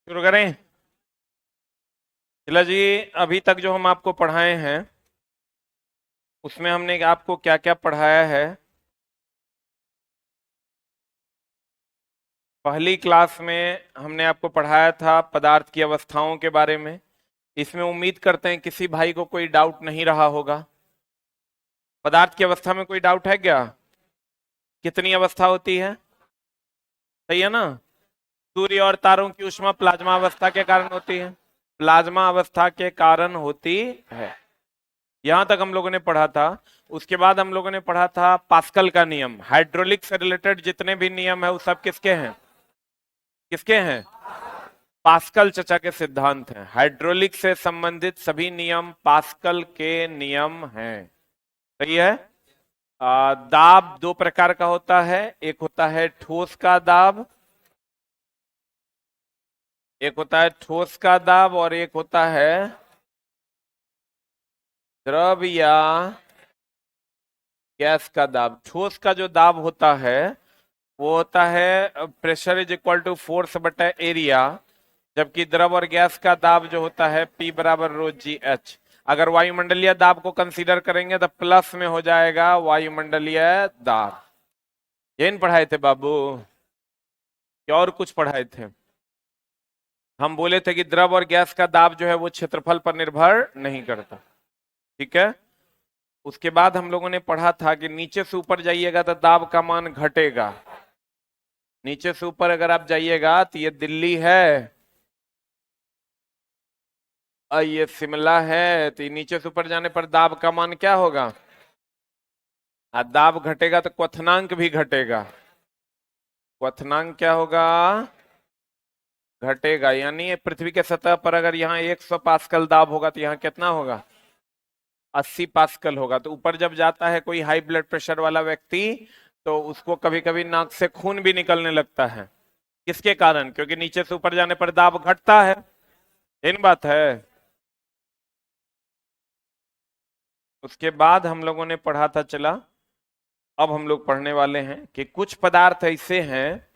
शुरू करें। चला जी। अभी तक जो हम आपको पढ़ाए हैं उसमें हमने आपको क्या क्या पढ़ाया है। पहली क्लास में हमने आपको पढ़ाया था पदार्थ की अवस्थाओं के बारे में। इसमें उम्मीद करते हैं किसी भाई को कोई डाउट नहीं रहा होगा। पदार्थ की अवस्था में कोई डाउट है क्या? कितनी अवस्था होती है? सही है ना? सूर्य और तारों की ऊष्मा प्लाज्मा अवस्था के कारण होती है। प्लाज्मा अवस्था के कारण होती है। यहां तक हम लोगों ने पढ़ा था। उसके बाद हम लोगों ने पढ़ा था पास्कल का नियम। हाइड्रोलिक से रिलेटेड जितने भी नियम है वो सब किसके हैं? किसके हैं? पास्कल चचा के सिद्धांत हैं। हाइड्रोलिक से संबंधित सभी नियम पास्कल के नियम हैं। सही है। दाब दो प्रकार का होता है। एक होता है ठोस का दाब। एक होता है ठोस का दाब और एक होता है द्रव या गैस का दाब। ठोस का जो दाब होता है वो होता है pressure is equal to force बटा एरिया। जबकि द्रव और गैस का दाब जो होता है P बराबर रो जी एच। अगर वायुमंडलीय दाब को कंसीडर करेंगे तो प्लस में हो जाएगा वायुमंडलीय दाब। यही पढ़ाए थे बाबू? क्या और कुछ पढ़ाए थे? हम बोले थे कि द्रव और गैस का दाब जो है वो क्षेत्रफल पर निर्भर नहीं करता। ठीक है। उसके बाद हम लोगों ने पढ़ा था कि नीचे से ऊपर जाइएगा तो दाब का मान घटेगा। नीचे से ऊपर अगर आप जाइएगा तो ये दिल्ली है और ये शिमला है, तो ये नीचे से ऊपर जाने पर दाब का मान क्या होगा? दाब घटेगा तो क्वथनांक भी घटेगा। क्वथनांक क्या होगा? घटेगा। यानी पृथ्वी के सतह पर अगर यहाँ 100 पास्कल दाब होगा तो यहाँ कितना होगा? 80 पास्कल होगा। तो ऊपर जब जाता है कोई हाई ब्लड प्रेशर वाला व्यक्ति तो उसको कभी कभी नाक से खून भी निकलने लगता है। किसके कारण? क्योंकि नीचे से ऊपर जाने पर दाब घटता है। इन बात है। उसके बाद हम लोगों ने पढ़ा था, चला अब हम लोग पढ़ने वाले हैं कि कुछ पदार्थ ऐसे हैं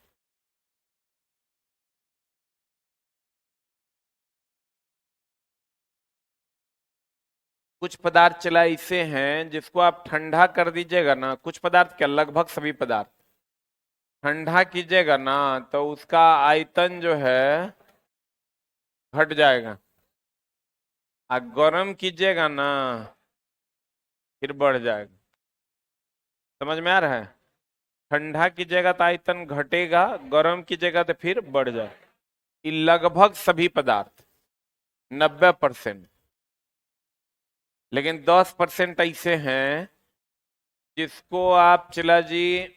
कुछ पदार्थ चला ऐसे हैं जिसको आप ठंडा कर दीजिएगा ना। कुछ पदार्थ क्या, लगभग सभी पदार्थ ठंडा कीजिएगा ना तो उसका आयतन जो है घट जाएगा। गर्म कीजिएगा ना फिर बढ़ जाएगा। समझ में आ रहा है? ठंडा कीजिएगा तो आयतन घटेगा, गर्म कीजिएगा तो फिर बढ़ जाएगा। ये लगभग सभी पदार्थ 90%। लेकिन 10% ऐसे हैं जिसको आप चला जी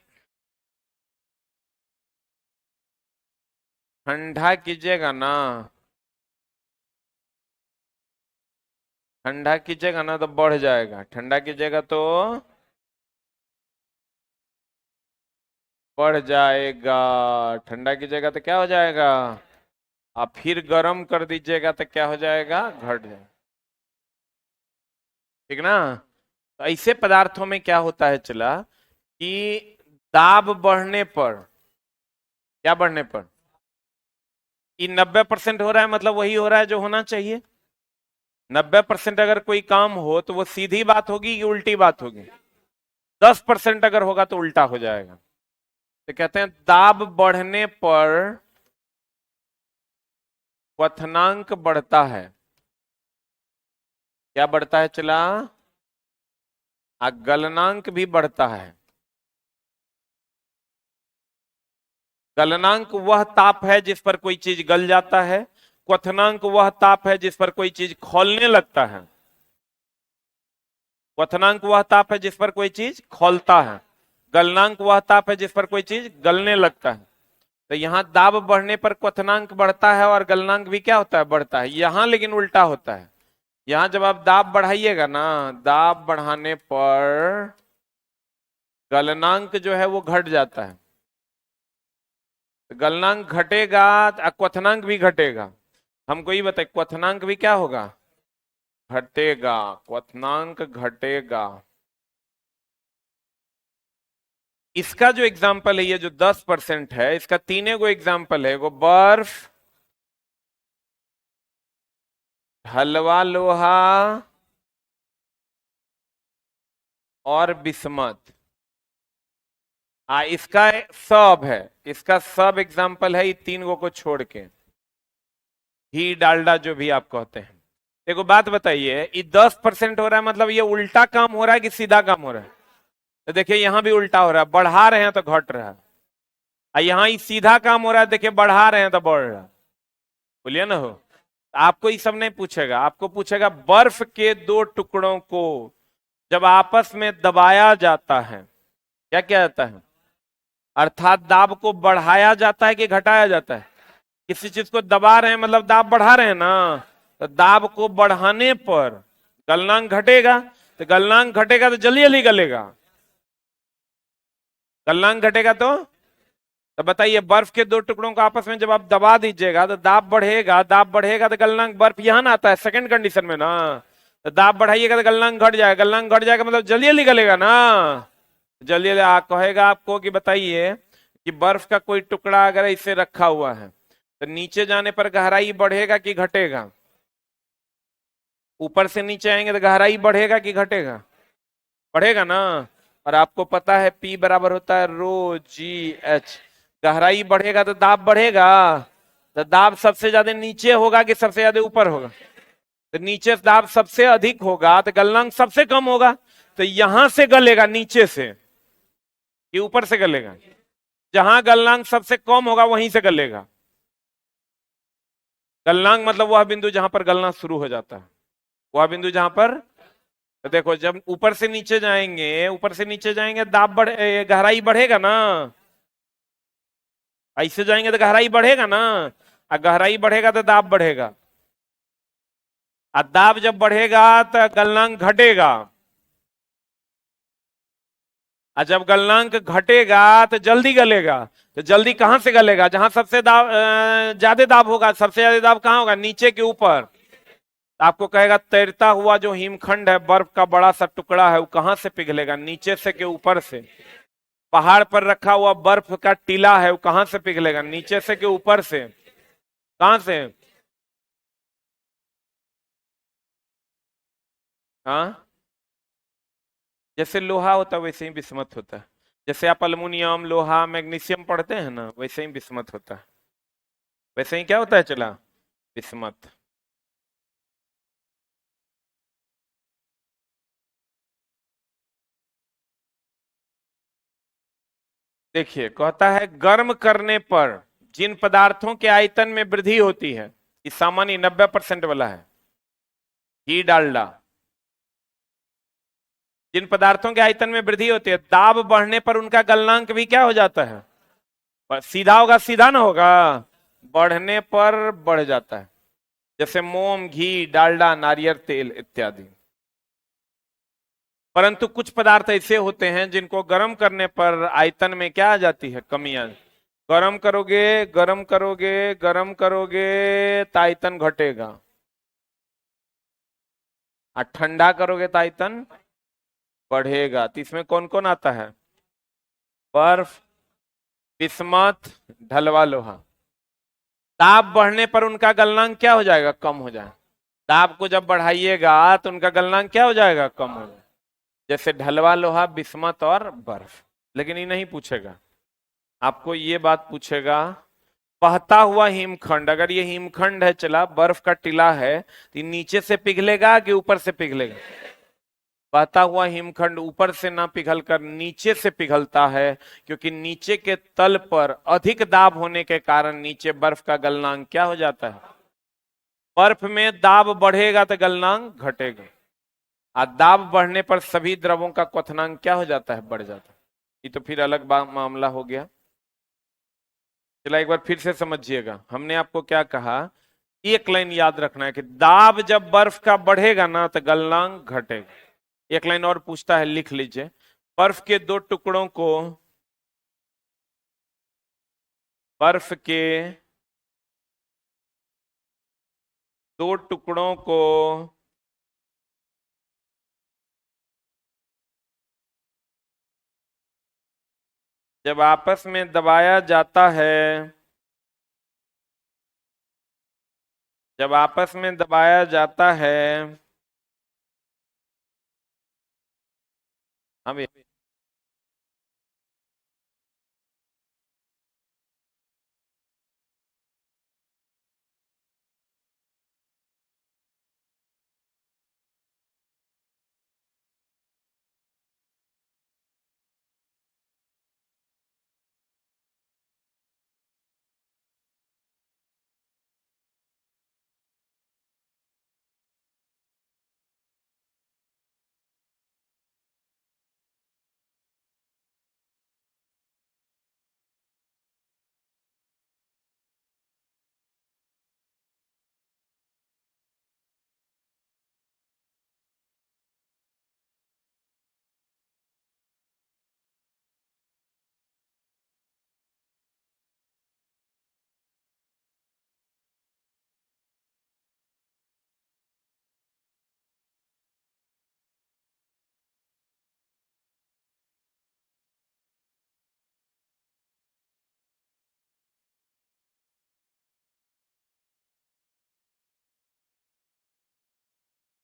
ठंडा कीजिएगा ना, ठंडा कीजिएगा ना तो बढ़ जाएगा। ठंडा कीजिएगा तो बढ़ जाएगा। ठंडा कीजिएगा तो क्या हो जाएगा? आप फिर गर्म कर दीजिएगा तो क्या हो जाएगा? घट जाएगा। ठीक ना? तो ऐसे पदार्थों में क्या होता है चला कि दाब बढ़ने पर, क्या बढ़ने पर, ये 90% हो रहा है मतलब वही हो रहा है जो होना चाहिए। 90% अगर कोई काम हो तो वो सीधी बात होगी कि उल्टी बात होगी? 10% अगर होगा तो उल्टा हो जाएगा। तो कहते हैं दाब बढ़ने पर क्वथनांक बढ़ता है। क्या बढ़ता है चला? गलनांक भी बढ़ता है। गलनांक वह ताप है जिस पर कोई चीज गल जाता है। क्वथनांक वह ताप है जिस पर कोई चीज खौलने लगता है। क्वथनांक वह ताप है जिस पर कोई चीज खौलता है। गलनांक वह ताप है जिस पर कोई चीज गलने लगता है। तो यहाँ दाब बढ़ने पर क्वथनांक बढ़ता है और गलनांक भी क्या होता है? बढ़ता है। यहाँ लेकिन उल्टा होता है। यहाँ जब आप दाब बढ़ाइएगा ना, दाब बढ़ाने पर गलनांक जो है वो घट जाता है। तो गलनांक घटेगा तो क्वथनांक भी घटेगा। हमको ये बताए क्वथनांक भी क्या होगा? घटेगा। क्वथनांक घटेगा। इसका जो एग्जाम्पल है, ये जो 10% है, इसका तीनों को एग्जाम्पल है। वो बर्फ, हलवा लोहा और बिस्मत। इसका सब है, इसका सब एग्जाम्पल है ये तीन गो को छोड़ के, घी डालडा जो भी आप कहते हैं। देखो बात बताइए, ये 10% हो रहा है, मतलब ये उल्टा काम हो रहा है कि सीधा काम हो रहा है? तो देखिए यहां भी उल्टा हो रहा है, बढ़ा रहे हैं तो घट रहा है। यहाँ ये सीधा काम हो रहा है, देखिए बढ़ा रहे हैं तो बढ़ रहा है। बोलिए ना हो। आपको ये सब नहीं पूछेगा, आपको पूछेगा बर्फ के दो टुकड़ों को जब आपस में दबाया जाता है क्या किया जाता है, अर्थात दाब को बढ़ाया जाता है कि घटाया जाता है? किसी चीज को दबा रहे हैं मतलब दाब बढ़ा रहे हैं ना, तो दाब को बढ़ाने पर गलनांक घटेगा, तो गलनांक घटेगा तो जल्दी जल्दी गलेगा। गलनांक घटेगा तो बताइए, बर्फ के दो टुकड़ों को आपस में जब आप दबा दीजिएगा तो दाब बढ़ेगा, दाब बढ़ेगा तो गलनांक, बर्फ यहां ना आता है सेकंड कंडीशन में ना, तो दाब बढ़ाइएगा तो गलनांक घट जाएगा, गलनांक घट जाएगा मतलब जल्दी जल्दी गलेगा ना। जल्दी जल्दी कहेगा आपको कि बताइए कि बर्फ का कोई टुकड़ा अगर इसे रखा हुआ है तो नीचे जाने पर गहराई बढ़ेगा कि घटेगा? ऊपर से नीचे आएंगे तो गहराई बढ़ेगा कि घटेगा? बढ़ेगा ना। और आपको पता है P बराबर होता है रो जी एच। गहराई बढ़ेगा तो दाब बढ़ेगा, तो दाब सबसे ज्यादा नीचे होगा कि सबसे ज्यादा ऊपर होगा? तो नीचे दाब सबसे अधिक होगा तो गलनांक सबसे कम होगा, तो यहां से गलेगा नीचे से कि ऊपर से गलेगा? जहां गलनांक सबसे कम होगा वहीं से गलेगा। गलनांक मतलब वह बिंदु जहां पर गलना शुरू हो जाता है, वह बिंदु जहां पर, तो देखो जब ऊपर से नीचे जाएंगे, ऊपर से नीचे जाएंगे दाब गहराई बढ़ेगा ना, ऐसे जाएंगे तो गहराई बढ़ेगा ना, और गहराई बढ़ेगा तो दाब बढ़ेगा, और दाब जब बढ़ेगा तो गलनांक घटेगा, और जब गलनांक घटेगा तो जल्दी गलेगा। तो जल्दी कहां से गलेगा? जहां सबसे दाब ज्यादा दाब होगा, सबसे ज्यादा दाब कहां होगा? नीचे के ऊपर। आपको कहेगा तैरता हुआ जो हिमखंड है, बर्फ का बड़ा सा टुकड़ा है, वो कहां से पिघलेगा? नीचे से के ऊपर से? पहाड़ पर रखा हुआ बर्फ का टीला है, वो कहां से पिघलेगा? नीचे से के ऊपर से? कहां से? हाँ, जैसे लोहा होता है वैसे ही बिस्मत होता है। जैसे आप अल्मुनियम लोहा मैग्नीशियम पढ़ते हैं ना, वैसे ही बिस्मत होता है। वैसे ही क्या होता है चला, बिस्मत। देखिए कहता है गर्म करने पर जिन पदार्थों के आयतन में वृद्धि होती है, ये सामान्य 90% वाला है, घी डालडा। जिन पदार्थों के आयतन में वृद्धि होती है, दाब बढ़ने पर उनका गलनांक भी क्या हो जाता है? सीधा होगा, सीधा ना होगा, बढ़ने पर बढ़ जाता है। जैसे मोम घी डालडा नारियल तेल इत्यादि। परंतु कुछ पदार्थ ऐसे होते हैं जिनको गर्म करने पर आयतन में क्या आ जाती है, कमी आ। गर्म करोगे, गर्म करोगे, गर्म करोगे तो आयतन घटेगा, और ठंडा करोगे तो आयतन बढ़ेगा। तो इसमें कौन कौन आता है? बर्फ, बिस्मत, ढलवा लोहा। दाब बढ़ने पर उनका गलनांक क्या हो जाएगा, कम हो जाएगा। दाब को जब बढ़ाइएगा तो उनका गलनांक क्या हो जाएगा, कम हो जाएगा। जैसे ढलवा लोहा, बिस्मत और बर्फ। लेकिन ये नहीं पूछेगा, आपको ये बात पूछेगा बहता हुआ हिमखंड, अगर ये हिमखंड है चला, बर्फ का टीला है, तो ये नीचे से पिघलेगा कि ऊपर से पिघलेगा? बहता हुआ हिमखंड ऊपर से ना पिघलकर नीचे से पिघलता है, क्योंकि नीचे के तल पर अधिक दाब होने के कारण नीचे बर्फ का गलनांक क्या हो जाता है? बर्फ में दाब बढ़ेगा तो गलनांक घटेगा, और दाब बढ़ने पर सभी द्रवों का क्वथनांक क्या हो जाता है, बढ़ जाता है। ये तो फिर अलग मामला हो गया। चला एक बार फिर से समझिएगा, हमने आपको क्या कहा, एक लाइन याद रखना है कि दाब जब बर्फ का बढ़ेगा ना तो गलनांक घटेगा। एक लाइन और पूछता है, लिख लीजिए। बर्फ के दो टुकड़ों को, बर्फ के दो टुकड़ों को जब आपस में दबाया जाता है जब आपस में दबाया जाता है, हाँ भैया,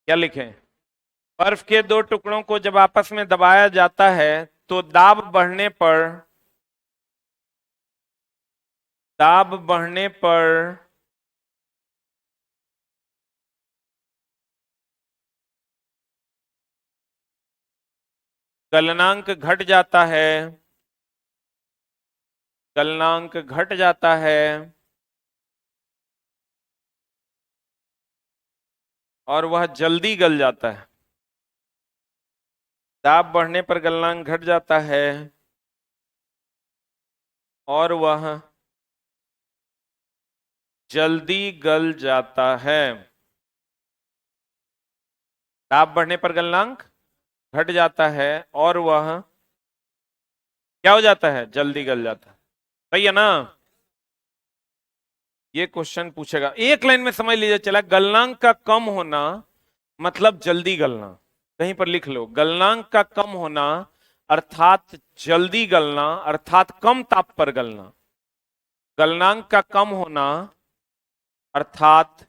क्या लिखें? बर्फ के दो टुकड़ों को जब आपस में दबाया जाता है तो दाब बढ़ने पर गलनांक घट जाता है, गलनांक घट जाता है और वह जल्दी गल जाता है। दाब बढ़ने पर गलनांक घट जाता है और वह जल्दी गल जाता है। दाब बढ़ने पर गलनांक घट जाता है और वह क्या हो जाता है? जल्दी गल जाता है। सही है ना? ये क्वेश्चन पूछेगा, एक लाइन में समझ लीजिए, चला गलनांक का कम होना मतलब जल्दी गलना। कहीं पर लिख लो, गलनांक का कम होना अर्थात जल्दी गलना, अर्थात कम ताप पर गलना। गलनांक का कम होना अर्थात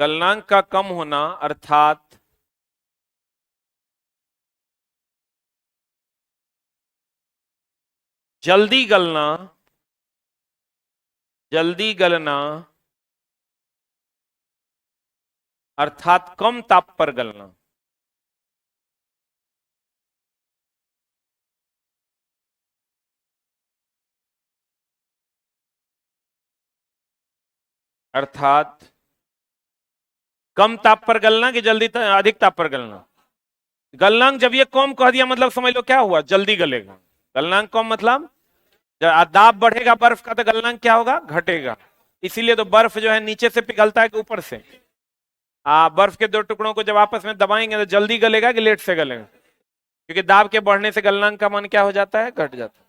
गलनांक का कम होना अर्थात जल्दी गलना, जल्दी गलना अर्थात कम ताप पर गलना। अर्थात कम ताप पर गलना कि अधिक ताप पर गलना? गलनांक जब ये कम कह दिया मतलब समझ लो क्या हुआ? जल्दी गलेगा। गलनांक कम मतलब जब दाब बढ़ेगा बर्फ का तो गलनांक क्या होगा? घटेगा। इसीलिए तो बर्फ जो है नीचे से पिघलता है कि ऊपर से? बर्फ के दो टुकड़ों को जब आपस में दबाएंगे तो जल्दी गलेगा कि लेट से गलेगा? क्योंकि दाब के बढ़ने से गलनांक का मान क्या हो जाता है? घट जाता है।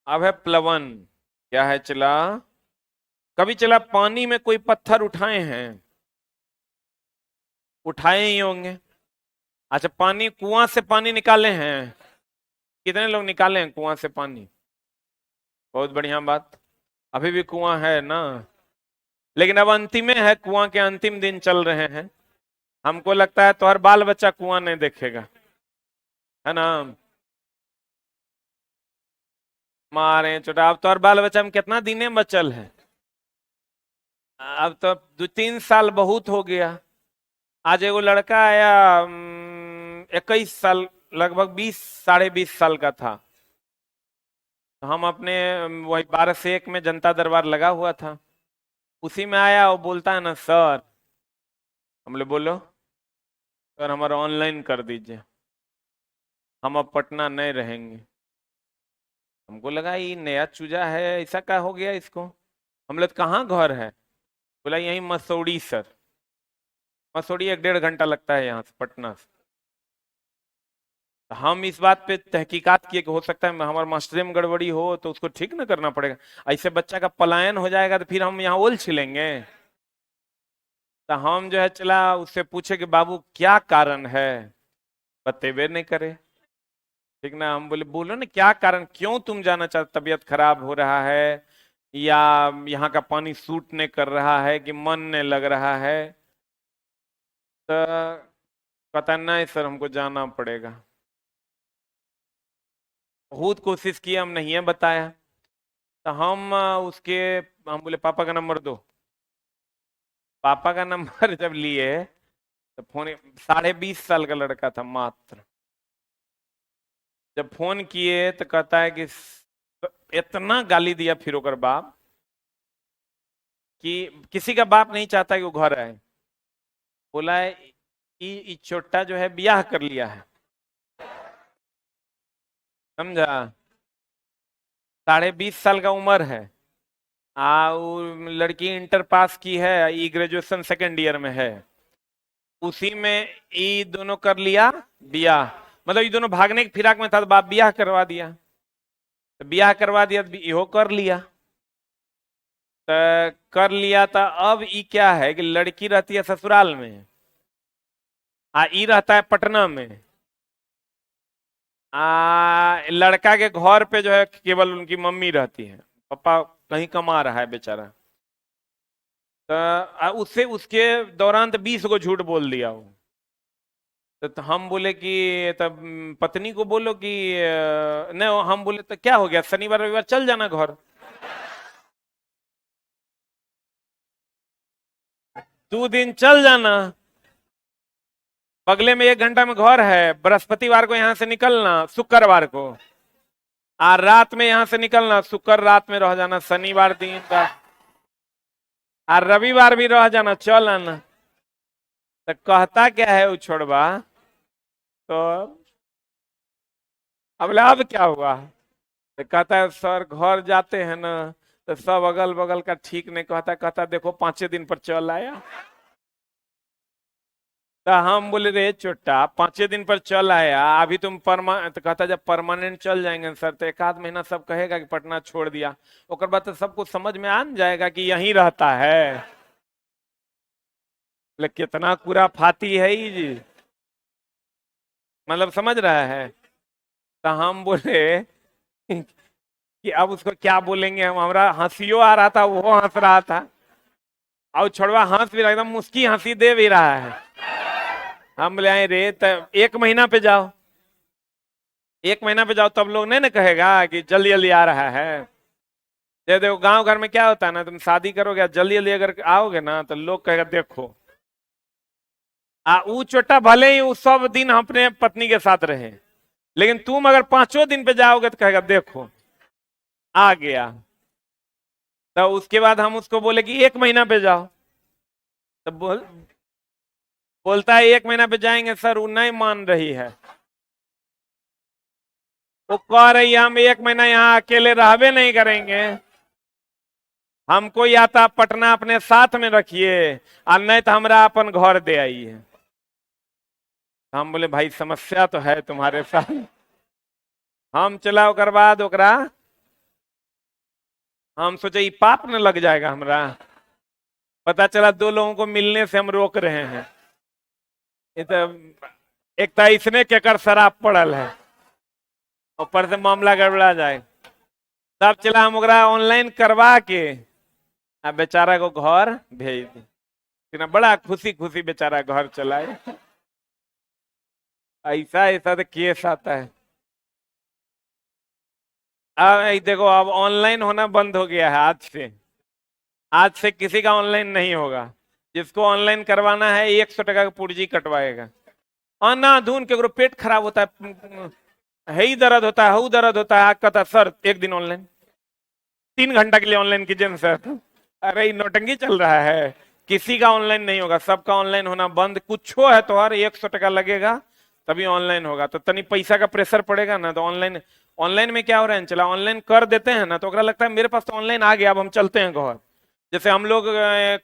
अब है प्लवन। क्या है चला? कभी चला पानी में कोई पत्थर उठाए हैं? उठाए ही होंगे। अच्छा, पानी कुआं से पानी निकाले हैं? कितने लोग निकाले हैं कुआं से पानी? बहुत बढ़िया बात। अभी भी कुआं है ना? लेकिन अब अंतिम है, कुआं के अंतिम दिन चल रहे हैं। हमको लगता है तो हर बाल बच्चा कुआं नहीं देखेगा, है ना? मारे छोटा, अब तो हर बाल बच्चा में कितना दिने बचल है। अब तो 2-3 साल बहुत हो गया। आज एगो लड़का आया, 21 साल, लगभग 20, 20.5 साल का था। तो हम अपने वही 12 से 1 में जनता दरबार लगा हुआ था, उसी में आया। वो बोलता है ना सर, हम बोले बोलो। सर हमारा ऑनलाइन कर दीजिए, हम अब पटना नहीं रहेंगे। हमको लगा ये नया चूजा है, ऐसा क्या हो गया इसको। हम लोग कहाँ घर है? बोला यहीं मसौड़ी सर। मसौड़ी 1-1.5 घंटा लगता है यहाँ से, पटना से। तो हम इस बात पे तहकीकात किए कि हो सकता है हमारे मास्टरी में गड़बड़ी हो, तो उसको ठीक ना करना पड़ेगा। ऐसे बच्चा का पलायन हो जाएगा तो फिर हम यहाँ ओल छिलेंगे। तो हम जो है चला उससे पूछे कि बाबू क्या कारण है, बतेबे नहीं करे। ठीक ना। हम बोले बोलो ना क्या कारण, क्यों तुम जाना चाहते, तबीयत खराब हो रहा है या यहाँ का पानी सूट नहीं कर रहा है कि मन नहीं लग रहा है। तो कहता नहीं सर हमको जाना पड़ेगा। बहुत कोशिश की, हम नहीं है बताया। तो हम बोले पापा का नंबर दो। पापा का नंबर जब लिए तो फोन, 20.5 साल का लड़का था मात्र। जब फोन किए तो कहता है कि इतना गाली दिया फिर ओकर बाप, कि किसी का बाप नहीं चाहता कि वो घर आए। बोला है कि छोटा जो है ब्याह कर लिया है, समझा। 20.5 साल का उम्र है। वो लड़की इंटर पास की है, ई ग्रेजुएशन सेकेंड ईयर में है। उसी में ये दोनों कर लिया ब्याह। मतलब ये दोनों भागने की फिराक में था तो बाप ब्याह करवा दिया। तो ब्याह करवा दिया तो इहो कर लिया। तो कर लिया तो अब ये क्या है कि लड़की रहती है ससुराल में, ई रहता है पटना में। लड़का के घर पे जो है केवल उनकी मम्मी रहती है, पापा कहीं कमा रहा है बेचारा। तो उससे उसके दौरान तो 20 को झूठ बोल दिया वो। तो हम बोले कि तब पत्नी को बोलो कि नहीं। हम बोले तो क्या हो गया, शनिवार रविवार चल जाना घर। 2 दिन चल जाना, बगले में 1 घंटा में घर है। बृहस्पतिवार को यहाँ से निकलना, शुक्रवार को रात में यहाँ से निकलना, शुक्र रात में रह जाना, शनिवार दिन का रविवार भी रह जाना, चल आना। तो कहता क्या है वो छोड़वा, तो अब क्या हुआ। तो कहता है सर घर जाते हैं ना तो सब अगल बगल का ठीक नहीं कहता, कहता देखो 5 दिन पर चल आया। तो हम बोले रे चोट्टा 5 दिन पर चल आया, अभी तुम तो कहता जब परमानेंट चल जाएंगे सर तो 1 आध महीना सब कहेगा कि पटना छोड़ दिया, ओकर बाद तो सबको समझ में आ जाएगा कि यहीं रहता है। बोले कितना पूरा फाती है ये जी, मतलब समझ रहा है। तो हम बोले कि अब उसको क्या बोलेंगे हम, हमारा हंसियो आ रहा था, वो हंस रहा था और छोड़वा हंस भी रहा, एकदम मुस्की हंसी दे भी रहा है। हम बोले आए रे तो 1 महीना पे जाओ, 1 महीना पे जाओ तब लोग नहीं ना कहेगा कि जल्दी जल्दी आ रहा है। दे देखो गांव घर में क्या होता है ना, तुम शादी करोगे जल्दी जल्दी अगर आओगे ना तो लोग कहेगा देखो। वो चोटा भले ही उस सब दिन अपने पत्नी के साथ रहे, लेकिन तुम अगर 5वें दिन पे जाओगे तो कहेगा देखो आ गया। तो उसके बाद हम उसको बोले कि 1 महीना पे जाओ। तो बोलता है 1 महीना पे जाएंगे सर, वो नहीं मान रही है। वो कह रही है हम 1 महीना यहाँ अकेले रहबे नहीं करेंगे, हमको या तो आप पटना अपने साथ में रखिए और नहीं तो हमारा अपन घर दे आइए। हम बोले भाई समस्या तो है तुम्हारे साथ। हम चला ओकर बाद ओकरा, हम सोचे ये पाप न लग जाएगा हमरा। पता चला 2 लोगों को मिलने से हम रोक रहे हैं। ये तो एक तो इसने केकर शराब पड़ल है, ऊपर से मामला गड़बड़ा जाए। तब चला हम ओकरा ऑनलाइन करवा के बेचारा को घर भेज दी। बड़ा खुशी खुशी बेचारा घर चलाए। ऐसा ऐसा तो केस आता है। अब देखो अब ऑनलाइन होना बंद हो गया है आज से। आज से किसी का ऑनलाइन नहीं होगा, जिसको ऑनलाइन करवाना है 100 टका का पुर्जी कटवाएगा। ना धुन के पेट खराब होता है ही दर्द होता है, हु दर्द होता है, कहता सर 1 दिन ऑनलाइन, 3 घंटा के लिए ऑनलाइन कीजिए सर। अरे नौटंकी चल रहा है, किसी का ऑनलाइन नहीं होगा, सबका ऑनलाइन होना बंद। कुछ है तो हर 100 टका लगेगा तभी ऑनलाइन होगा, तो तनी पैसा का प्रेशर पड़ेगा ना। तो ऑनलाइन ऑनलाइन में क्या हो रहा है, चला ऑनलाइन कर देते हैं ना तो लगता है मेरे पास तो ऑनलाइन आ गया, अब हम चलते हैं घर। जैसे हम लोग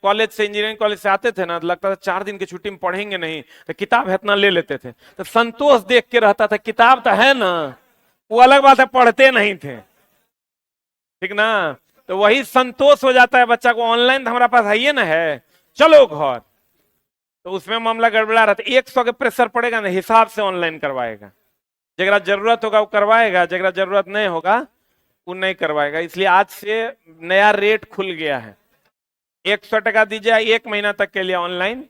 कॉलेज से, इंजीनियरिंग कॉलेज से आते थे ना तो लगता था 4 दिन की छुट्टी में पढ़ेंगे नहीं, तो किताब इतना ले लेते थे, तो संतोष देख के रहता था किताब तो है ना। वो अलग बात है पढ़ते नहीं थे, ठीक ना। तो वही संतोष हो जाता है बच्चा को, ऑनलाइन तो हमारा पास है ही ना है, चलो घर। तो उसमें मामला गड़बड़ा रहता है, 100 के प्रेशर पड़ेगा ना हिसाब से ऑनलाइन करवाएगा। जगरा जरूरत होगा वो करवाएगा, जगरा जरूरत नहीं होगा वो नहीं करवाएगा। इसलिए आज से नया रेट खुल गया है, 100 टका दीजिए, 1 महीना तक के लिए ऑनलाइन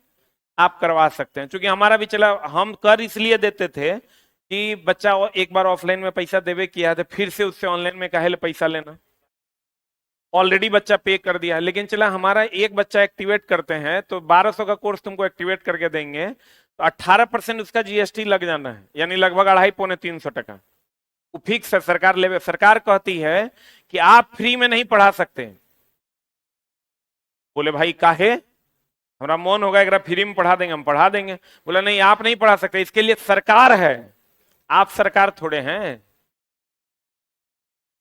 आप करवा सकते हैं। क्योंकि हमारा भी चला, हम कर इसलिए देते थे कि बच्चा एक बार ऑफलाइन में पैसा देवे किया है तो फिर से उससे ऑनलाइन में काहे पैसा लेना, ऑलरेडी बच्चा पे कर दिया है। लेकिन चला हमारा एक बच्चा एक्टिवेट करते हैं तो 1200 का कोर्स तुमको एक्टिवेट करके देंगे तो 18% उसका जीएसटी लग जाना है, यानी लगभग 250-300 टका। वो फिक्स है, सरकार लेवे। सरकार कहती है कि आप फ्री में नहीं पढ़ा सकते। बोले भाई काहे, हमारा मन होगा एक फ्री में पढ़ा देंगे, हम पढ़ा देंगे। बोला नहीं आप नहीं पढ़ा सकते, इसके लिए सरकार है, आप सरकार थोड़े हैं।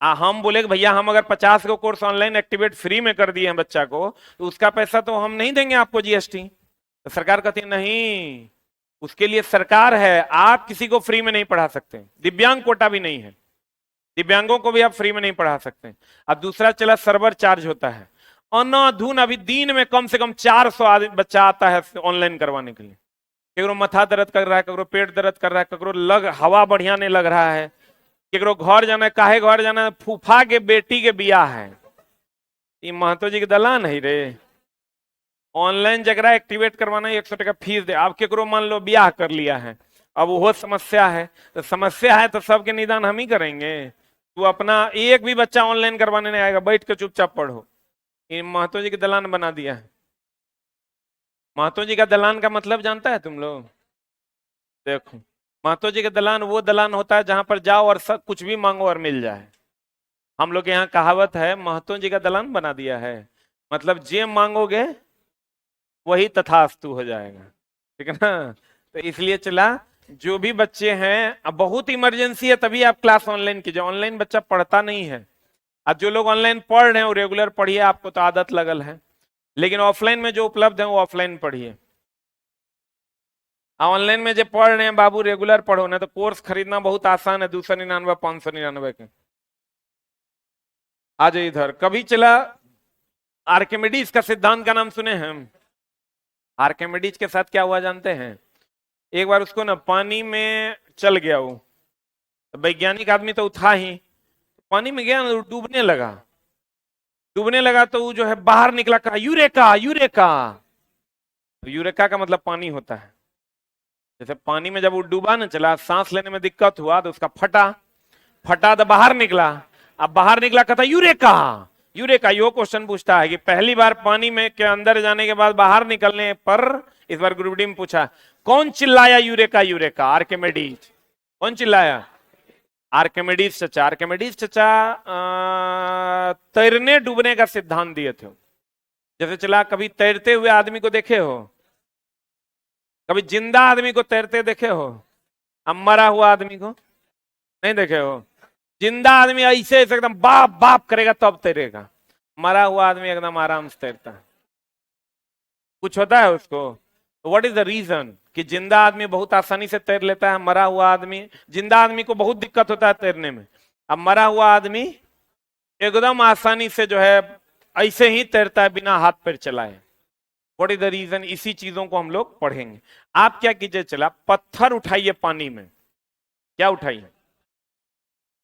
हम बोले कि भैया हम अगर 50 को कोर्स ऑनलाइन एक्टिवेट फ्री में कर दिए हैं बच्चा को तो उसका पैसा तो हम नहीं देंगे आपको जीएसटी। तो सरकार कहती है नहीं, उसके लिए सरकार है, आप किसी को फ्री में नहीं पढ़ा सकते। दिव्यांग कोटा भी नहीं है, दिव्यांगों को भी आप फ्री में नहीं पढ़ा सकते। अब दूसरा चला सर्वर चार्ज होता है, अनाधुन अभी दिन में कम से कम 400 बच्चा आता है ऑनलाइन करवाने के लिए। केकरो मथा दर्द कर रहा है, केकरो पेट दर्द कर रहा है, केकरो हवा बढ़िया नहीं लग रहा है, केकरो घर जाना है। काहे घर जाना है, फूफा के बेटी के बियाह है। ये महतो जी के दलान है रे, ऑनलाइन जगरा एक्टिवेट करवाना 100 टका फीस दे। आप केकरो मान लो ब्याह कर लिया है, अब वो समस्या है, तो समस्या है तो सबके निदान हम ही करेंगे। तू अपना एक भी बच्चा ऑनलाइन करवाने नहीं आएगा, बैठ के चुपचाप पढ़ो। ये महतो जी के दलान बना दिया है। महतो जी का दलान का मतलब जानता है तुम लोग? देखो, महतो जी का दलान वो दलान होता है जहां पर जाओ और सब कुछ भी मांगो और मिल जाए। हम लोग यहाँ कहावत है, महतो जी का दलान बना दिया है, मतलब जे मांगोगे वही तथास्तु हो जाएगा, ठीक है ना। तो इसलिए चला जो भी बच्चे हैं, अब बहुत इमरजेंसी है तभी आप क्लास ऑनलाइन कीजिए, ऑनलाइन बच्चा पढ़ता नहीं है। अब जो लोग ऑनलाइन पढ़ रहे हैं वो रेगुलर पढ़िए, आपको तो आदत लगल है। लेकिन ऑफलाइन में जो उपलब्ध है वो ऑफलाइन पढ़िए। ऑनलाइन में जो पढ़ रहे हैं बाबू रेगुलर पढ़ो, ना तो कोर्स खरीदना बहुत आसान है, 299 599 के। आ जाइए इधर। कभी चला आर्किमिडीज का सिद्धांत का नाम सुने हैं? आर्किमिडीज के साथ क्या हुआ जानते हैं? एक बार उसको ना पानी में चल गया वो, तो वैज्ञानिक आदमी तो था ही, पानी में गया ना, डूबने लगा। डूबने लगा तो वो जो है बाहर निकला, कहा यूरेका यूरेका। तो यूरेका का मतलब पानी होता है। जैसे पानी में जब वो डूबा ना, चला सांस लेने में दिक्कत हुआ तो उसका फटा, फटा तो बाहर निकला। अब बाहर निकला, कहता यूरेका यूरेका। यो क्वेश्चन पूछता है कि पहली बार पानी में के अंदर जाने के बाद बाहर निकलने पर, इस बार ग्रुप डी में पूछा, कौन चिल्लाया यूरेका यूरेका? आर्किमिडीज। कौन चिल्लाया? आर्किमिडीज चचा। आर्किमिडीज चचा तैरने डूबने का सिद्धांत दिए थे। जैसे चला कभी तैरते हुए आदमी को देखे हो? कभी जिंदा आदमी को तैरते देखे हो? अब मरा हुआ आदमी को नहीं देखे हो? जिंदा आदमी ऐसे ऐसे एकदम बाप बाप करेगा तब तैरेगा, मरा हुआ आदमी एकदम आराम से तैरता है। कुछ होता है उसको। व्हाट इज द रीजन कि जिंदा आदमी बहुत आसानी से तैर लेता है, मरा हुआ आदमी, जिंदा आदमी को बहुत दिक्कत होता है तैरने में, अब मरा हुआ आदमी एकदम आसानी से जो है ऐसे ही तैरता है बिना हाथ पैर चलाए। What is the reason? इसी चीजों को हम लोग पढ़ेंगे। आप क्या कीजिए, चला पत्थर उठाइए पानी में। क्या उठाइए?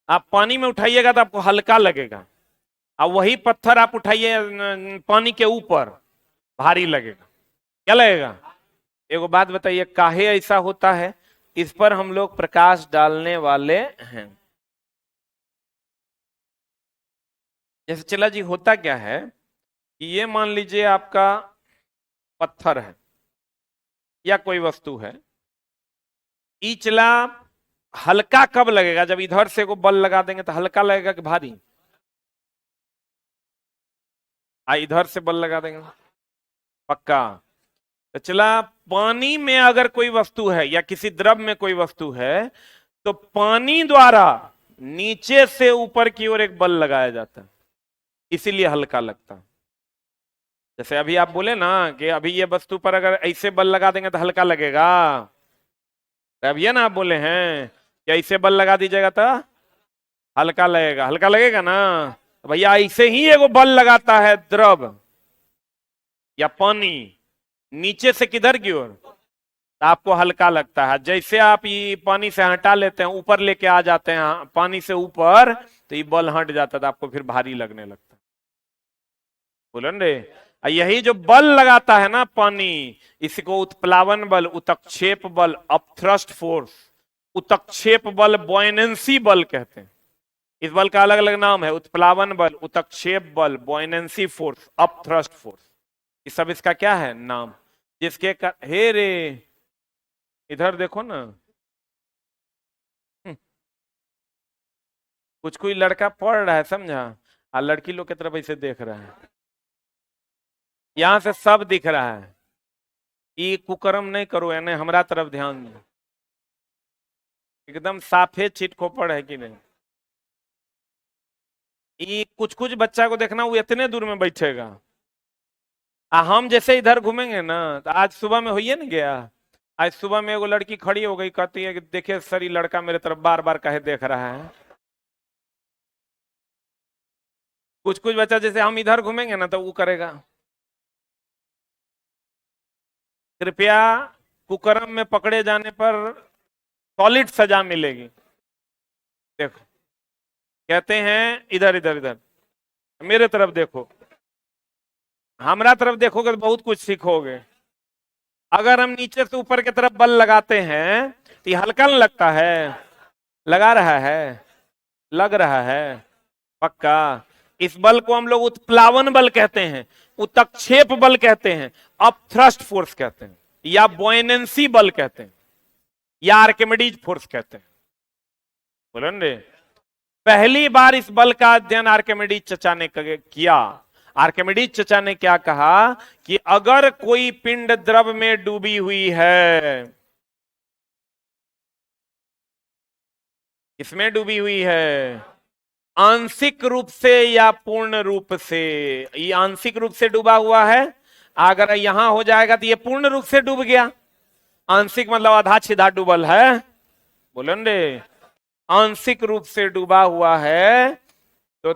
आप पानी में उठाइएगा तो आपको हल्का लगेगा, अब वही पत्थर आप उठाइए पानी के ऊपर, भारी लगेगा। क्या लगेगा? एगो बात बताइए, काहे ऐसा होता है? इस पर हम लोग प्रकाश डालने वाले हैं। जैसे चला जी, होता क्या है कि ये मान लीजिए आपका पत्थर है या कोई वस्तु है, ई चला हल्का कब लगेगा? जब इधर से को बल लगा देंगे तो हल्का लगेगा कि भारी? इधर से बल लगा देंगे पक्का। तो चला पानी में अगर कोई वस्तु है या किसी द्रव में कोई वस्तु है तो पानी द्वारा नीचे से ऊपर की ओर एक बल लगाया जाता है, इसीलिए हल्का लगता है। जैसे अभी आप बोले ना कि अभी ये वस्तु पर अगर ऐसे बल लगा देंगे तो हल्का लगेगा, तो अब ये ना आप बोले हैं कि ऐसे बल लगा दीजिएगा तो हल्का लगेगा। हल्का लगेगा ना? तो भैया ऐसे ही एगो बल लगाता है द्रव या पानी नीचे से किधर की ओर, तो आपको हल्का लगता है। जैसे आप ये पानी से हटा लेते हैं, ऊपर लेके आ जाते हैं पानी से ऊपर, तो ये बल हट जाता है, तो आपको फिर भारी लगने लगता है। बोलन रे, यही जो बल लगाता है ना पानी, इसी को उत्प्लावन बल, उत्क्षेप बल, अपथ्रस्ट फोर्स, उत्क्षेप बल, बॉयनेंसी बल कहते हैं। इस बल का अलग अलग नाम है, उत्प्लावन बल, उत्क्षेप बल, बॉयनेंसी फोर्स, अपथ्रस्ट फोर्स। ये सब इसका क्या है नाम, जिसके हे रे, इधर देखो ना। कुछ कोई लड़का पढ़ रहा है, समझा, और लड़की लोग की तरफ ऐसे देख रहा है। यहां से सब दिख रहा है। ये कुकर्म नहीं करो, यानी हमारा तरफ ध्यान दो। एकदम साफे चिट खोपड़ है कि नहीं। ये कुछ कुछ बच्चा को देखना, वो इतने दूर में बैठेगा। हम जैसे इधर घूमेंगे ना, तो आज सुबह में होइए ना गया, आज सुबह में एगो लड़की खड़ी हो गई, कहती है कि देखिए सर, ये लड़का मेरे तरफ बार बार कहे देख रहा है। कुछ कुछ बच्चा जैसे हम इधर घूमेंगे ना, तो वो करेगा। कृपया, कुकर्म में पकड़े जाने पर सॉलिड सजा मिलेगी। देखो, कहते हैं इधर इधर इधर, मेरे तरफ देखो, हमारा तरफ देखोगे तो बहुत कुछ सीखोगे। अगर हम नीचे से ऊपर की तरफ बल लगाते हैं, तो ये हल्का नहीं लगता है? लगा रहा है, लग रहा है पक्का। इस बल को हम लोग उत्प्लावन बल कहते हैं, उत्क्षेप बल कहते हैं, अपथ्रस्ट फोर्स कहते हैं, या बॉयनेंसी बल कहते हैं, या आर्किमिडीज फोर्स कहते हैं। बोलो रे, पहली बार इस बल का अध्ययन आर्किमिडीज चचा ने किया। आर्किमिडीज चचा ने क्या कहा कि अगर कोई पिंड द्रव में डूबी हुई है, किसमें डूबी हुई है, आंशिक रूप से या पूर्ण रूप से। ये आंशिक रूप से डूबा हुआ है, अगर यहां हो जाएगा तो ये पूर्ण रूप से डूब गया। आंशिक मतलब आधा छिधा डूबल है, बोलो रे। आंशिक रूप से डूबा हुआ है, तो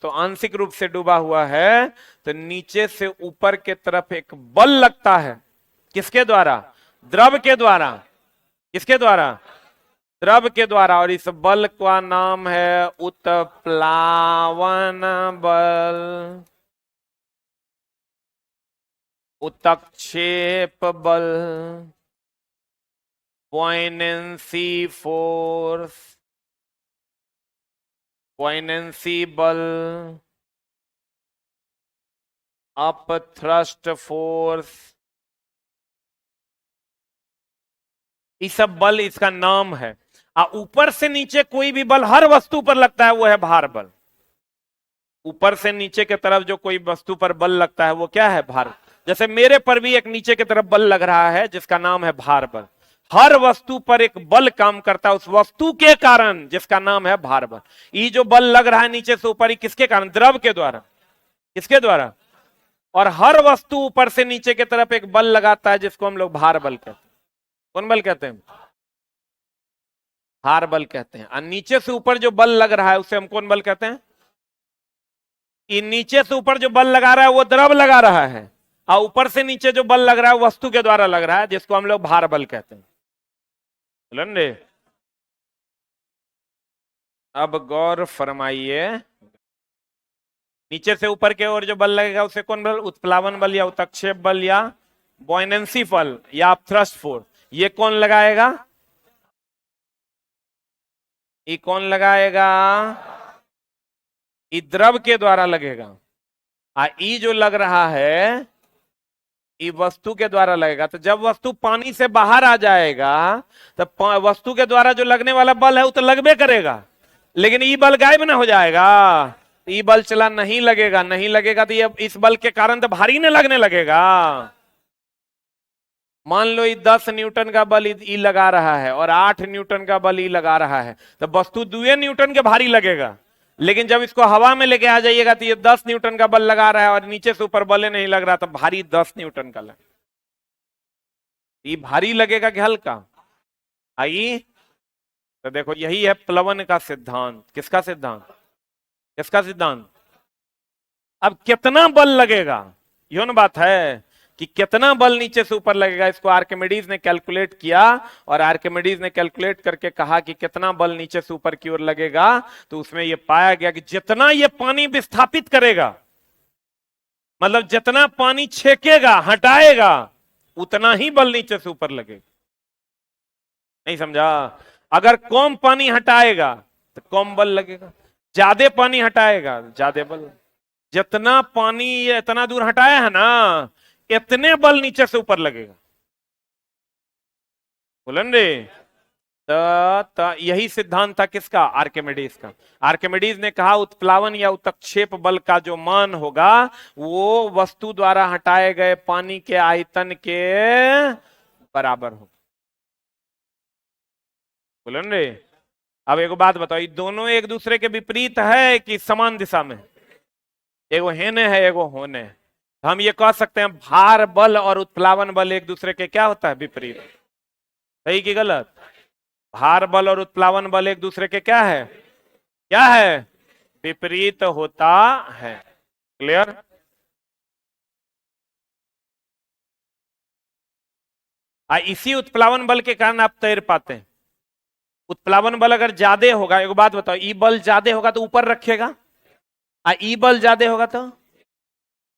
आंशिक रूप से डूबा हुआ है, तो नीचे से ऊपर के तरफ एक बल लगता है। किसके द्वारा? द्रव के द्वारा। किसके द्वारा? द्रव के द्वारा। और इस बल का नाम है उत्प्लावन बल, उत्क्षेप बल, बॉयनेंसी फोर्स, बॉयनेंसी बल, अपथ्रस्ट फोर्स। ये सब बल इसका नाम है। ऊपर से नीचे कोई भी बल हर वस्तु पर लगता है, वो है भार बल। ऊपर से नीचे की तरफ जो कोई वस्तु पर बल लगता है, वो क्या है? भार। जैसे मेरे पर भी एक नीचे की तरफ बल लग रहा है, जिसका नाम है भार बल। हर वस्तु पर एक बल काम करता है उस वस्तु के कारण, जिसका नाम है भार बल। ये जो बल लग रहा है नीचे से ऊपर, किसके कारण? द्रव के द्वारा। किसके द्वारा? और हर वस्तु ऊपर से नीचे की तरफ एक बल लगाता है, जिसको हम लोग भार बल कहते हैं। कौन बल कहते हैं? भार बल कहते हैं। और नीचे से ऊपर जो बल लग रहा है, उसे हम कौन बल कहते हैं? ये नीचे से ऊपर जो बल लगा रहा है, वो द्रव लगा रहा है, और ऊपर से नीचे जो बल लग रहा है, वस्तु के द्वारा लग रहा है, जिसको हम लोग भार बल कहते हैं। रे, अब गौर फरमाइए, नीचे से ऊपर के ओर जो बल लगेगा, उसे कौन बल? उत्प्लावन बल, या उत्क्षेप बल, या बॉयनेंसी बल, या थ्रस्ट फोर्स। ये कौन लगाएगा? ये कौन लगाएगा? ये द्रव के द्वारा लगेगा। ई जो लग रहा है, ये वस्तु के द्वारा लगेगा। तो जब वस्तु पानी से बाहर आ जाएगा, तो वस्तु के द्वारा जो लगने वाला बल है, वो तो लगबे करेगा, लेकिन ये बल गायब ना हो जाएगा। ये बल चला नहीं लगेगा, नहीं लगेगा, तो ये इस बल के कारण तो भारी न लगने लगेगा। मान लो ये 10 न्यूटन का बल ई लगा रहा है, और 8 न्यूटन का बल ई लगा रहा है, तो वस्तु 2 न्यूटन के भारी लगेगा। लेकिन जब इसको हवा में लेके आ जाइएगा, तो ये 10 न्यूटन का बल लगा रहा है, और नीचे से ऊपर बल नहीं लग रहा, तो भारी 10 न्यूटन का लग। ये भारी लगेगा कि हल्का? आई, तो देखो, यही है प्लवन का सिद्धांत। किसका सिद्धांत? किसका सिद्धांत? अब कितना बल लगेगा, यो ना बात है। कि कितना बल नीचे से ऊपर लगेगा, इसको आर्किमिडीज ने कैलकुलेट किया और आर्किमिडीज ने कैलकुलेट करके कहा कि कितना बल नीचे से ऊपर की ओर लगेगा। तो उसमें यह पाया गया कि जितना यह पानी विस्थापित करेगा, मतलब जितना पानी छेकेगा, हटाएगा, उतना ही बल नीचे से ऊपर लगेगा। नहीं समझा? अगर कम पानी हटाएगा तो कम बल लगेगा, ज्यादा पानी हटाएगा ज्यादा बल। जितना पानी ये इतना दूर हटाया है ना, इतने बल नीचे से ऊपर लगेगा। बोलन रे। यही सिद्धांत था किसका? आर्किमिडीज का। आर्किमिडीज ने कहा उत्प्लावन या उत्क्षेप बल का जो मान होगा वो वस्तु द्वारा हटाए गए पानी के आयतन के बराबर होगा। बोलन रे। अब एक बात बताओ, ये दोनों एक दूसरे के विपरीत है कि समान दिशा में? एगो हेने है, एगो होने है। हम ये कह सकते हैं भार बल और उत्प्लावन बल एक दूसरे के क्या होता है? विपरीत। सही कि गलत? भार बल और उत्प्लावन बल एक दूसरे के क्या है? क्या है? विपरीत होता है। क्लियर? इसी उत्प्लावन बल के कारण आप तैर पाते हैं। उत्प्लावन बल अगर ज्यादा होगा, एक बात बताओ, ई बल ज्यादा होगा तो ऊपर रखेगा, ई बल ज्यादा होगा तो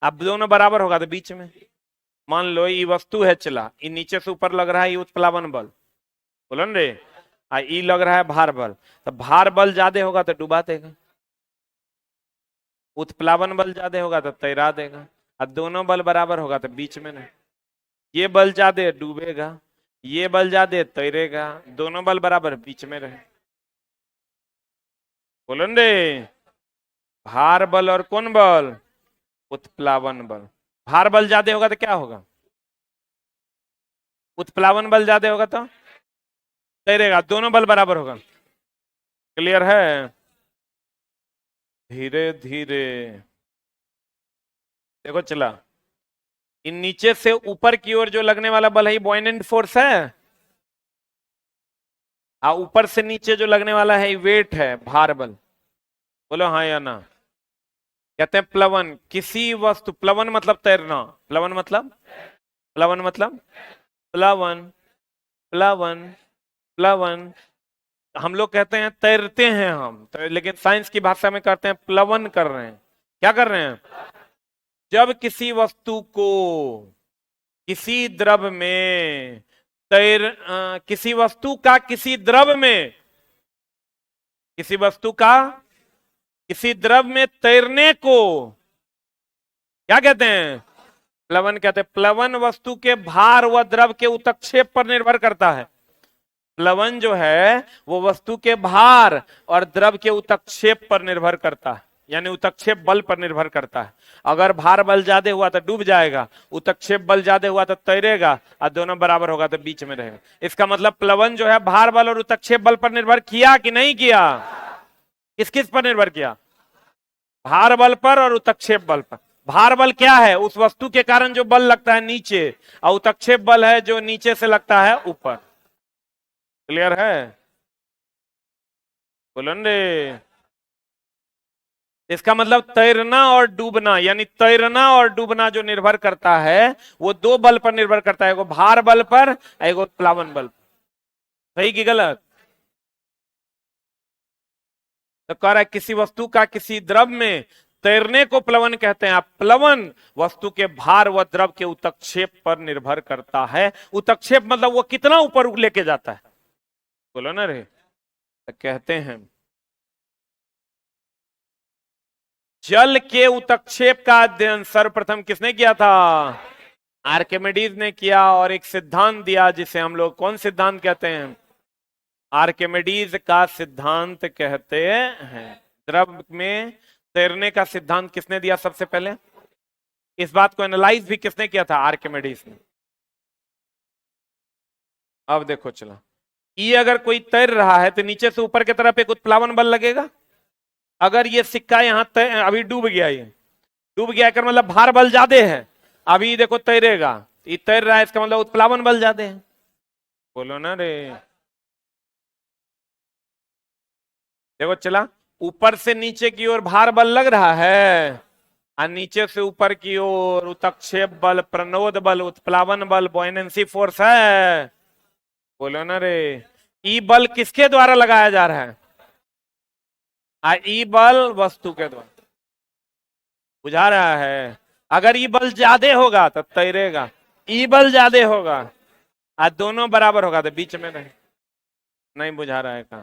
अब दोनों बराबर होगा तो बीच में। मान लो ये वस्तु है, चला, ये नीचे से ऊपर लग रहा है, ये उत्प्लावन बल। बोलन रे। ई लग रहा है भार बल, तो भार बल ज्यादा होगा तो डुबा देगा, उत्प्लावन बल ज्यादा होगा तो तैरा देगा। अब दोनों बल बराबर होगा तो बीच में नहीं। ये बल ज्यादा डूबेगा, ये बल ज्यादा तैरेगा, दोनों बल बराबर बीच में रहे। बोलन रे। भार बल और कौन बल? उत्प्लावन बल। भार बल ज्यादा होगा तो क्या होगा? उत्प्लावन बल ज्यादा होगा तो तैरेगा, दोनों बल बराबर होगा। क्लियर है? धीरे धीरे देखो चला, इन नीचे से ऊपर की ओर जो लगने वाला बल है ये बॉयनेंट फोर्स है, ऊपर से नीचे जो लगने वाला है ये वेट है, भार बल। बोलो हाँ या ना? कहते हैं प्लवन, किसी वस्तु, प्लवन मतलब तैरना, प्लवन मतलब, प्लवन मतलब, प्लवन, प्लवन, प्लवन। हम लोग कहते हैं तैरते हैं हम तो, लेकिन साइंस की भाषा में कहते हैं प्लवन कर रहे हैं। क्या कर रहे हैं? जब किसी वस्तु को किसी द्रव में किसी वस्तु का किसी द्रव में, किसी वस्तु का किसी द्रव में तैरने को क्या कहते हैं? प्लवन कहते हैं। प्लवन वस्तु के भार व द्रव के उत्क्षेप पर निर्भर करता है। प्लवन जो है वो वस्तु के भार और द्रव के उत्क्षेप पर निर्भर करता है, यानी उत्क्षेप बल पर निर्भर करता है। अगर भार बल ज्यादा हुआ तो डूब जाएगा, उत्क्षेप बल ज्यादा हुआ तो तैरेगा, और दोनों बराबर होगा तो बीच में रहेगा। इसका मतलब प्लवन जो है भार बल और उत्क्षेप बल पर निर्भर किया कि नहीं किया? किस किस पर निर्भर किया? भार बल पर और उत्क्षेप बल पर। भार बल क्या है? उस वस्तु के कारण जो बल लगता है नीचे, और उत्क्षेप बल है जो नीचे से लगता है ऊपर। क्लियर है? बोलन रे। इसका मतलब तैरना और डूबना, यानी तैरना और डूबना जो निर्भर करता है वो दो बल पर निर्भर करता है, एगो भार बल पर, एगो प्लावन बल पर। सही कि गलत? तो कह रहा है किसी वस्तु का किसी द्रव में तैरने को प्लवन कहते हैं। प्लवन वस्तु के भार व द्रव के उत्क्षेप पर निर्भर करता है। उत्क्षेप मतलब वो कितना ऊपर लेके जाता है। बोलो ना रे। तो कहते हैं जल के उत्क्षेप का अध्ययन सर्वप्रथम किसने किया था? आर्किमिडीज ने किया, और एक सिद्धांत दिया जिसे हम लोग कौन सिद्धांत कहते हैं? आर्किमिडीज का सिद्धांत कहते हैं। द्रव में तैरने का सिद्धांत किसने दिया सबसे पहले? इस बात को एनालाइज भी किसने किया था? आर्किमिडीज ने। अब देखो चला, ये अगर कोई तैर रहा है तो नीचे से ऊपर की तरफ एक उत्प्लावन बल लगेगा। अगर ये सिक्का यहां अभी डूब गया, ये डूब गया कर मतलब भार बल ज्यादा है, अभी देखो तैरेगा, ये तैर रहा है, इसका मतलब उत्प्लावन बल ज्यादा है। बोलो ना रे। देखो चला, ऊपर से नीचे की ओर भार बल लग रहा है, और नीचे से ऊपर की ओर उत्क्षेप बल, प्रणोद बल, उत्प्लावन बल, बॉयनेंसी फोर्स है। बोलो ना रे। ई बल किसके द्वारा लगाया जा रहा है? ई बल वस्तु के द्वारा। बुझा रहा है? अगर ई बल ज्यादा होगा तो तैरेगा, ई बल ज्यादा होगा और दोनों बराबर होगा तो बीच में नहीं। नहीं बुझा रहा है? कहा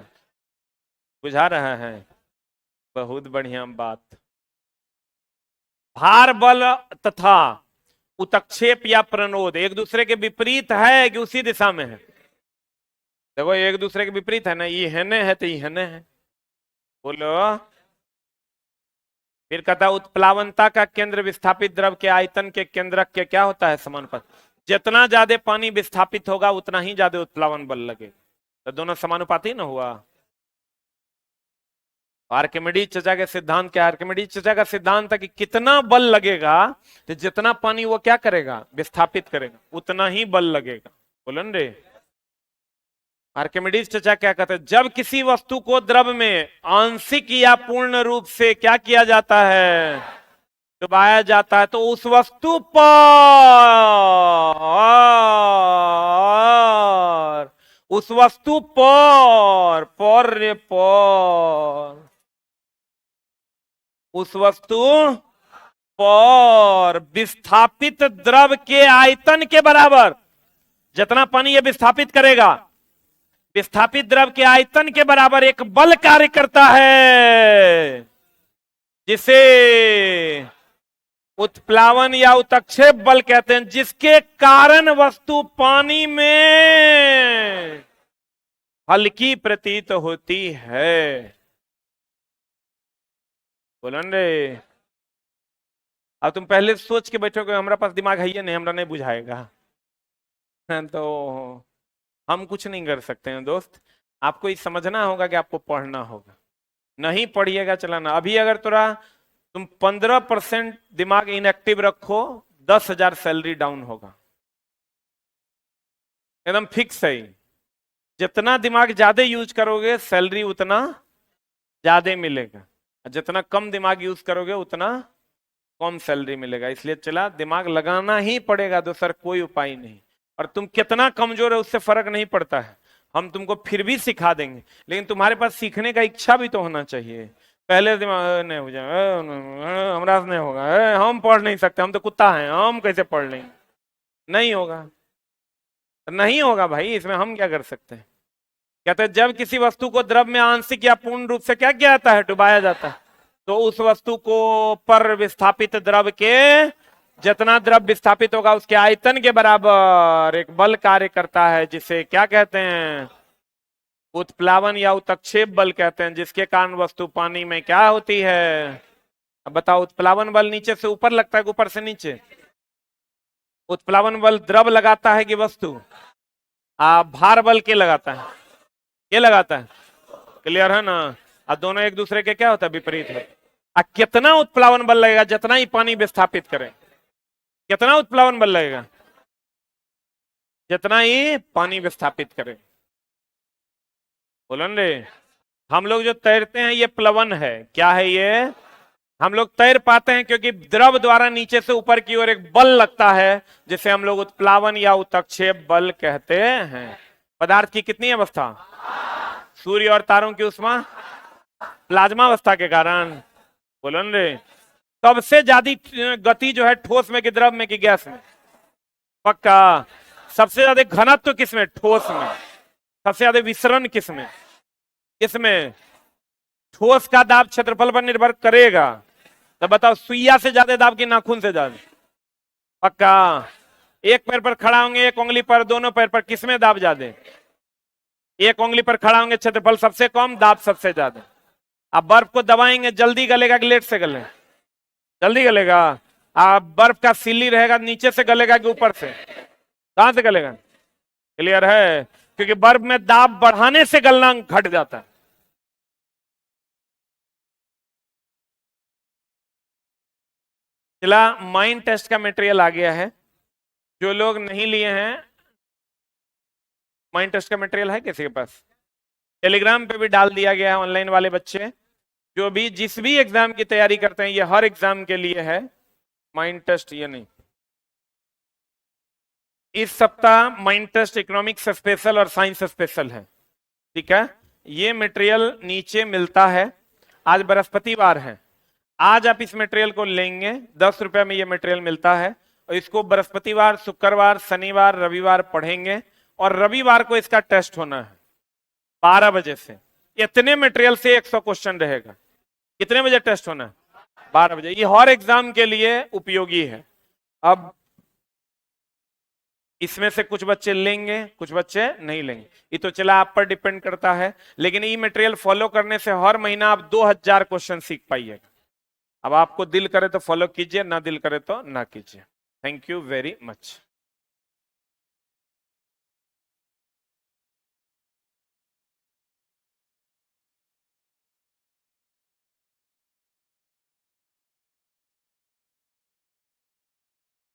बुझा रहा है? बहुत बढ़िया बात। भार बल तथा उत्क्षेप या प्रणोद एक दूसरे के विपरीत है कि उसी दिशा में है? देखो एक दूसरे के विपरीत है ना, ये हने है तो ये हने है। बोलो। फिर कहता उत्प्लावनता का केंद्र विस्थापित द्रव के आयतन के केंद्रक के क्या होता है? समानुपाती। जितना ज्यादा पानी विस्थापित होगा उतना ही ज्यादा उत्प्लावन बल लगेगा, तो दोनों समानुपाती ना हुआ। आर्किमिडीज चचा के सिद्धांत क्या? आर्किमिडीज चचा का सिद्धांत है कि कितना बल लगेगा तो जितना पानी वो क्या करेगा? विस्थापित करेगा, उतना ही बल लगेगा। बोलो न रे। आर्किमिडीज चचा क्या कहते हैं? जब किसी वस्तु को द्रव में आंशिक या पूर्ण रूप से क्या किया जाता है? डुबाया जाता है, तो उस वस्तु पर, उस वस्तु पर उस वस्तु पर विस्थापित द्रव के आयतन के बराबर, जितना पानी ये विस्थापित करेगा, विस्थापित द्रव के आयतन के बराबर एक बल कार्य करता है, जिसे उत्प्लावन या उत्क्षेप बल कहते हैं, जिसके कारण वस्तु पानी में हल्की प्रतीत होती है। बोलन रे। अब तुम पहले सोच के बैठोगे हमारा पास दिमाग है, ये नहीं, हमरा नहीं बुझाएगा। तो हम कुछ नहीं कर सकते हैं दोस्त। आपको ये समझना होगा कि आपको पढ़ना होगा। नहीं पढ़िएगा चलाना। अभी अगर तुम 15% दिमाग इनएक्टिव रखो, 10,000 सैलरी डाउन होगा, एकदम फिक्स है। जितना दिमाग ज्यादा यूज करोगे सैलरी उतना ज्यादा मिलेगा, जितना कम दिमाग यूज करोगे उतना कम सैलरी मिलेगा। इसलिए चला दिमाग लगाना ही पड़ेगा, दूसरा कोई उपाय नहीं। और तुम कितना कमजोर है उससे फर्क नहीं पड़ता है, हम तुमको फिर भी सिखा देंगे, लेकिन तुम्हारे पास सीखने का इच्छा भी तो होना चाहिए। पहले दिमाग नहीं हो जाए, हमारा नहीं होगा, हम पढ़ नहीं सकते, हम तो कुत्ता हैं, हम कैसे पढ़ लेंगे? नहीं होगा, नहीं होगा भाई, इसमें हम क्या कर सकते हैं? कहते हैं जब किसी वस्तु को द्रव में आंशिक या पूर्ण रूप से क्या किया जाता है? डुबाया जाता है, तो उस वस्तु को पर विस्थापित द्रव के, जितना द्रव विस्थापित होगा उसके आयतन के बराबर एक बल कार्य करता है, जिसे क्या कहते हैं? उत्प्लावन या उत्क्षेप बल कहते हैं, जिसके कारण वस्तु पानी में क्या होती है? अब बताओ, उत्प्लावन बल नीचे से ऊपर लगता है, ऊपर से नीचे? उत्प्लावन बल द्रव लगाता है कि वस्तु? भार बल के लगाता है? ये लगाता है। क्लियर है ना? और दोनों एक दूसरे के क्या होता है? विपरीत है। कितना उत्प्लावन बल लगेगा? जितना ही पानी विस्थापित करे। कितना उत्प्लावन बल लगेगा? जितना ही पानी विस्थापित करे। बोलो रे। हम लोग जो तैरते हैं ये प्लवन है। क्या है ये? हम लोग तैर पाते हैं क्योंकि द्रव द्वारा नीचे से ऊपर की ओर एक बल लगता है, जिसे हम लोग उत्प्लावन या उत्क्षेप बल कहते हैं। पदार्थ की कितनी अवस्था? सूर्य और तारों की उष्मा प्लाज्मा अवस्था के कारण। बोलो रे। सबसे ज्यादा गति जो है ठोस में कि द्रव में कि गैस में? पक्का। सबसे ज्यादा घनत्व किसमें? ठोस में। सबसे ज्यादा विसरण किसमें? इसमें। ठोस का दाब क्षेत्रफल पर निर्भर करेगा, तो बताओ सुइया से ज्यादा दाब की नाखून से ज्यादा? पक्का। एक पैर पर खड़ा होंगे, एक उंगली पर, दोनों पैर पर, किसमें दाब ज्यादा? एक उंगली पर खड़ा होंगे, क्षेत्रफल सबसे कम, दाब सबसे ज्यादा। अब बर्फ को दबाएंगे, जल्दी गलेगा कि लेट से गले? जल्दी गलेगा। आप बर्फ का सिल्ली रहेगा, नीचे से गलेगा कि ऊपर से? कहां से गलेगा? क्लियर है? क्योंकि बर्फ में दाब बढ़ाने से गलना घट जाता है। चला, माइंड टेस्ट का मटेरियल आ गया है। जो लोग नहीं लिए हैं, माइंड टेस्ट का मटेरियल है किसी के पास? टेलीग्राम पे भी डाल दिया गया है, ऑनलाइन वाले बच्चे जो भी जिस भी एग्जाम की तैयारी करते हैं, ये हर एग्जाम के लिए है, माइंड टेस्ट ये नहीं। इस सप्ताह माइंड टेस्ट इकोनॉमिक्स स्पेशल और साइंस स्पेशल है, ठीक है। ये मटेरियल नीचे मिलता है। आज बृहस्पतिवार है, आज आप इस मटेरियल को लेंगे, 10 रुपए में ये मटेरियल मिलता है, और इसको बृहस्पतिवार, शुक्रवार, शनिवार, रविवार पढ़ेंगे, और रविवार को इसका टेस्ट होना है 12 बजे से। इतने मटेरियल से 100 क्वेश्चन रहेगा। कितने बजे टेस्ट होना है? 12 बजे। ये हर एग्जाम के लिए उपयोगी है। अब इसमें से कुछ बच्चे लेंगे, कुछ बच्चे नहीं लेंगे, ये तो चला आप पर डिपेंड करता है, लेकिन ये मटेरियल फॉलो करने से हर महीना आप 2000 क्वेश्चन सीख पाइएगा। अब आपको दिल करे तो फॉलो कीजिए, ना दिल करे तो ना कीजिए। Thank you very much.